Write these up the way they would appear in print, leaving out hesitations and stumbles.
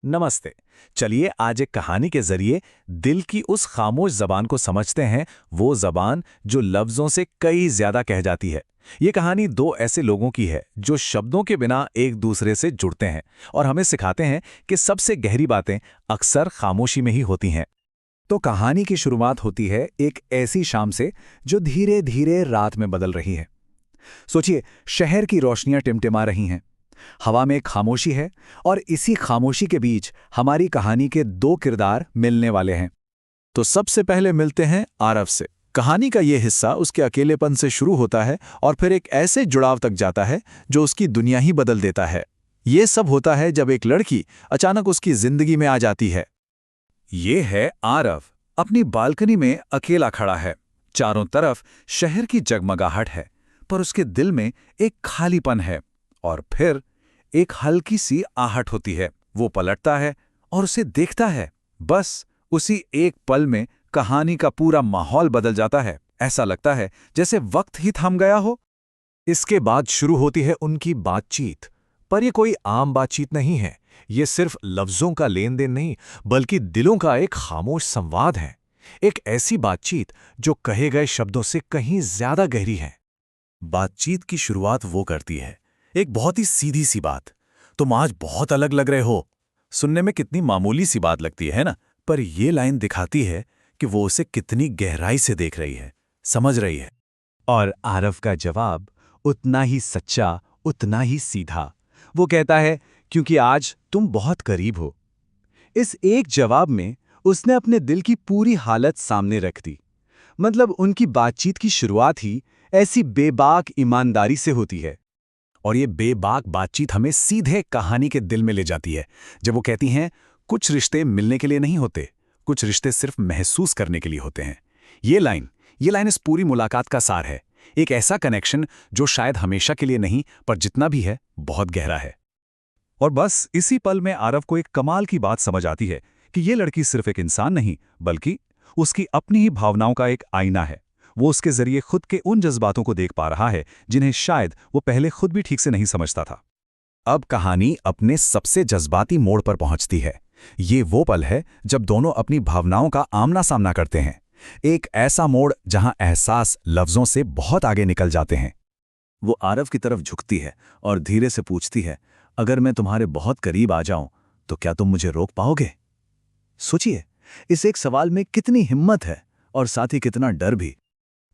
नमस्ते। चलिए आज एक कहानी के जरिए दिल की उस खामोश जबान को समझते हैं, वो जबान जो लफ्जों से कई ज्यादा कह जाती है। ये कहानी दो ऐसे लोगों की है जो शब्दों के बिना एक दूसरे से जुड़ते हैं और हमें सिखाते हैं कि सबसे गहरी बातें अक्सर खामोशी में ही होती हैं। तो कहानी की शुरुआत होती है एक ऐसी शाम से जो धीरे धीरे रात में बदल रही है। सोचिए, शहर की रोशनियां टिमटिमा रही हैं, हवा में एक खामोशी है और इसी खामोशी के बीच हमारी कहानी के दो किरदार मिलने वाले हैं। तो सबसे पहले मिलते हैं आरव से। कहानी का ये हिस्सा उसके अकेलेपन से शुरू होता है और फिर एक ऐसे जुड़ाव तक जाता है जो उसकी दुनिया ही बदल देता है। ये सब होता है जब एक लड़की अचानक उसकी जिंदगी में आ जाती है। ये है आरव, अपनी बालकनी में अकेला खड़ा है। चारों तरफ शहर की जगमगाहट है, पर उसके दिल में एक खालीपन है। और फिर एक हल्की सी आहट होती है। वो पलटता है और उसे देखता है। बस उसी एक पल में कहानी का पूरा माहौल बदल जाता है। ऐसा लगता है जैसे वक्त ही थम गया हो। इसके बाद शुरू होती है उनकी बातचीत। पर ये कोई आम बातचीत नहीं है। ये सिर्फ लफ्जों का लेन देन नहीं, बल्कि दिलों का एक खामोश संवाद है। एक ऐसी बातचीत जो कहे गए शब्दों से कहीं ज्यादा गहरी है। बातचीत की शुरुआत वो करती है, एक बहुत ही सीधी सी बात। तुम आज बहुत अलग लग रहे हो। सुनने में कितनी मामूली सी बात लगती है ना, पर ये लाइन दिखाती है कि वो उसे कितनी गहराई से देख रही है, समझ रही है। और आरव का जवाब उतना ही सच्चा, उतना ही सीधा। वो कहता है, क्योंकि आज तुम बहुत करीब हो। इस एक जवाब में उसने अपने दिल की पूरी हालत सामने रख दी। मतलब उनकी बातचीत की शुरुआत ही ऐसी बेबाक ईमानदारी से होती है। और ये बेबाक बातचीत हमें सीधे कहानी के दिल में ले जाती है, जब वो कहती हैं, कुछ रिश्ते मिलने के लिए नहीं होते, कुछ रिश्ते सिर्फ महसूस करने के लिए होते हैं। ये लाइन इस पूरी मुलाकात का सार है। एक ऐसा कनेक्शन जो शायद हमेशा के लिए नहीं, पर जितना भी है बहुत गहरा है। और बस इसी पल में आरव को एक कमाल की बात समझ आती है कि ये लड़की सिर्फ एक इंसान नहीं, बल्कि उसकी अपनी ही भावनाओं का एक आईना है। वो उसके जरिए खुद के उन जज्बातों को देख पा रहा है जिन्हें शायद वो पहले खुद भी ठीक से नहीं समझता था। अब कहानी अपने सबसे जज्बाती मोड़ पर पहुंचती है। ये वो पल है जब दोनों अपनी भावनाओं का आमना सामना करते हैं। एक ऐसा मोड़ जहां एहसास लफ्जों से बहुत आगे निकल जाते हैं। वो आरव की तरफ झुकती है और धीरे से पूछती है, अगर मैं तुम्हारे बहुत करीब आ जाऊं तो क्या तुम मुझे रोक पाओगे? सोचिए, इस एक सवाल में कितनी हिम्मत है और साथ ही कितना डर भी।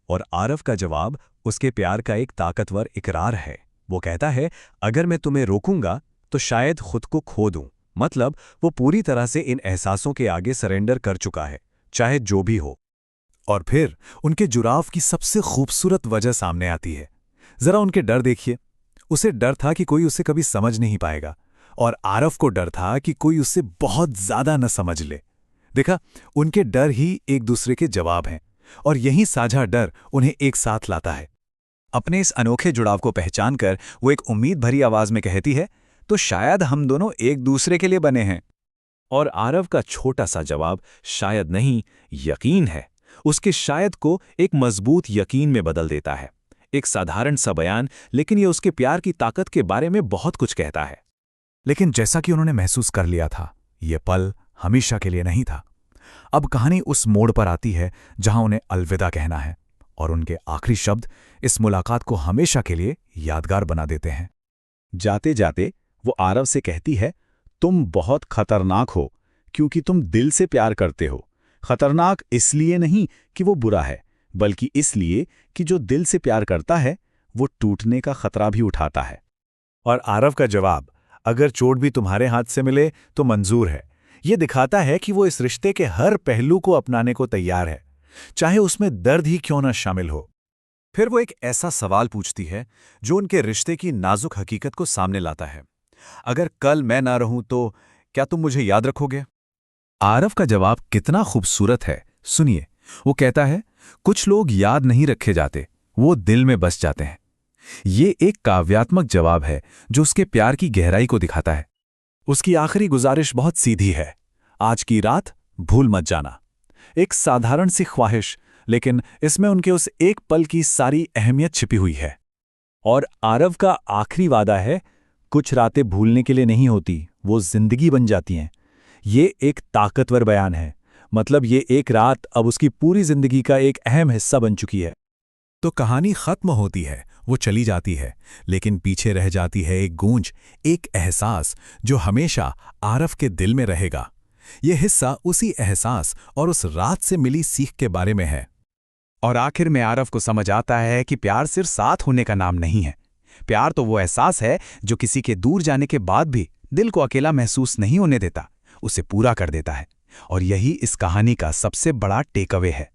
और आरव का जवाब उसके प्यार का एक ताकतवर इकरार है। वो कहता है, अगर मैं तुम्हें रोकूंगा तो शायद खुद को खो दूं। मतलब वो पूरी तरह से इन एहसासों के आगे सरेंडर कर चुका है, चाहे जो भी हो। और फिर उनके जुड़ाव की सबसे खूबसूरत वजह सामने आती है। जरा उनके डर देखिए। उसे डर था कि कोई उसे कभी समझ नहीं पाएगा, और आरव को डर था कि कोई उसे बहुत ज्यादा न समझ ले। देखा, उनके डर ही एक दूसरे के जवाब हैं, और यही साझा डर उन्हें एक साथ लाता है। अपने इस अनोखे जुड़ाव को पहचानकर वो एक उम्मीद भरी आवाज में कहती है, तो शायद हम दोनों एक दूसरे के लिए बने हैं। और आरव का छोटा सा जवाब शायद नहीं, यकीन है। उसके शायद को एक मजबूत यकीन में बदल देता है। एक साधारण सा बयान, लेकिन ये उसके प्यार की ताकत के बारे में बहुत कुछ कहता है। लेकिन जैसा कि उन्होंने महसूस कर लिया था, ये पल हमेशा के लिए नहीं था। अब कहानी उस मोड़ पर आती है जहां उन्हें अलविदा कहना है, और उनके आखिरी शब्द इस मुलाकात को हमेशा के लिए यादगार बना देते हैं। जाते जाते वो आरव से कहती है, तुम बहुत खतरनाक हो क्योंकि तुम दिल से प्यार करते हो। खतरनाक इसलिए नहीं कि वो बुरा है, बल्कि इसलिए कि जो दिल से प्यार करता है वो टूटने का खतरा भी उठाता है। और आरव का जवाब, अगर चोट भी तुम्हारे हाथ से मिले तो मंजूर है। ये दिखाता है कि वो इस रिश्ते के हर पहलू को अपनाने को तैयार है, चाहे उसमें दर्द ही क्यों न शामिल हो। फिर वो एक ऐसा सवाल पूछती है जो उनके रिश्ते की नाजुक हकीकत को सामने लाता है। अगर कल मैं ना रहूं तो क्या तुम मुझे याद रखोगे? आरव का जवाब कितना खूबसूरत है, सुनिए। वो कहता है, कुछ लोग याद नहीं रखे जाते, वो दिल में बस जाते हैं। ये एक काव्यात्मक जवाब है जो उसके प्यार की गहराई को दिखाता है। उसकी आखिरी गुजारिश बहुत सीधी है, आज की रात भूल मत जाना। एक साधारण सी ख्वाहिश, लेकिन इसमें उनके उस एक पल की सारी अहमियत छिपी हुई है। और आरव का आखिरी वादा है, कुछ रातें भूलने के लिए नहीं होती, वो जिंदगी बन जाती हैं। ये एक ताकतवर बयान है। मतलब ये एक रात अब उसकी पूरी जिंदगी का एक अहम हिस्सा बन चुकी है। तो कहानी खत्म होती है, वो चली जाती है, लेकिन पीछे रह जाती है एक गूंज, एक एहसास जो हमेशा आरफ के दिल में रहेगा। ये हिस्सा उसी एहसास और उस रात से मिली सीख के बारे में है। और आखिर में आरफ को समझ आता है कि प्यार सिर्फ साथ होने का नाम नहीं है। प्यार तो वो एहसास है जो किसी के दूर जाने के बाद भी दिल को अकेला महसूस नहीं होने देता, उसे पूरा कर देता है। और यही इस कहानी का सबसे बड़ा टेकअवे है।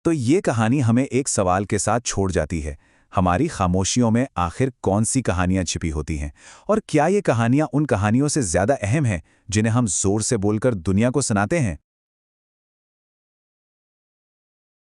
तो ये कहानी हमें एक सवाल के साथ छोड़ जाती है, हमारी खामोशियों में आखिर कौन सी कहानियां छिपी होती हैं, और क्या ये कहानियां उन कहानियों से ज्यादा अहम हैं जिन्हें हम जोर से बोलकर दुनिया को सुनाते हैं।